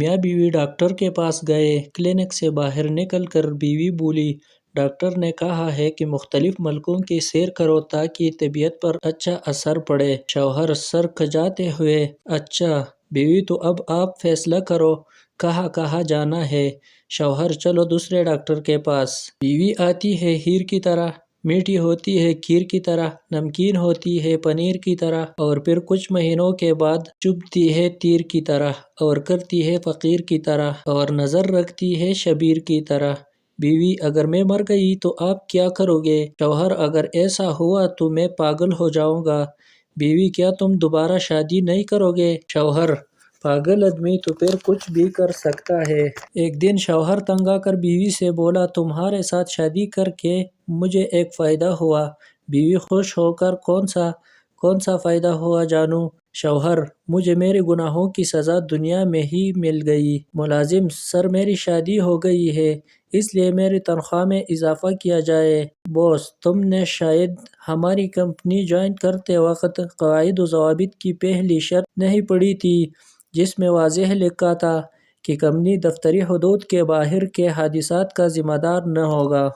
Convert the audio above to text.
میاں بیوی ڈاکٹر کے پاس گئے۔ کلینک سے باہر نکل کر بیوی بولی، ڈاکٹر نے کہا ہے کہ مختلف ملکوں کی سیر کرو تاکہ طبیعت پر اچھا اثر پڑے۔ شوہر سر کھجاتے ہوئے، اچھا بیوی تو اب آپ فیصلہ کرو، کہاں جانا ہے؟ شوہر چلو دوسرے ڈاکٹر کے پاس۔ بیوی آتی ہے ہیر کی طرح، میٹھی ہوتی ہے کھیر کی طرح، نمکین ہوتی ہے پنیر کی طرح، اور پھر کچھ مہینوں کے بعد چبھتی ہے تیر کی طرح، اور کرتی ہے فقیر کی طرح، اور نظر رکھتی ہے شبیر کی طرح۔ بیوی، اگر میں مر گئی تو آپ کیا کرو گے؟ شوہر، اگر ایسا ہوا تو میں پاگل ہو جاؤں گا۔ بیوی، کیا تم دوبارہ شادی نہیں کرو گے؟ شوہر، پاگل آدمی تو پھر کچھ بھی کر سکتا ہے۔ ایک دن شوہر تنگ آ کر بیوی سے بولا، تمہارے ساتھ شادی کر کے مجھے ایک فائدہ ہوا۔ بیوی خوش ہو کر، کون سا فائدہ ہوا جانو؟ شوہر، مجھے میرے گناہوں کی سزا دنیا میں ہی مل گئی۔ ملازم، سر میری شادی ہو گئی ہے، اس لیے میری تنخواہ میں اضافہ کیا جائے۔ باس، تم نے شاید ہماری کمپنی جوائن کرتے وقت قواعد و ضوابط کی پہلی شرط نہیں پڑھی تھی، جس میں واضح لکھا تھا کہ کمپنی دفتری حدود کے باہر کے حادثات کا ذمہ دار نہ ہوگا۔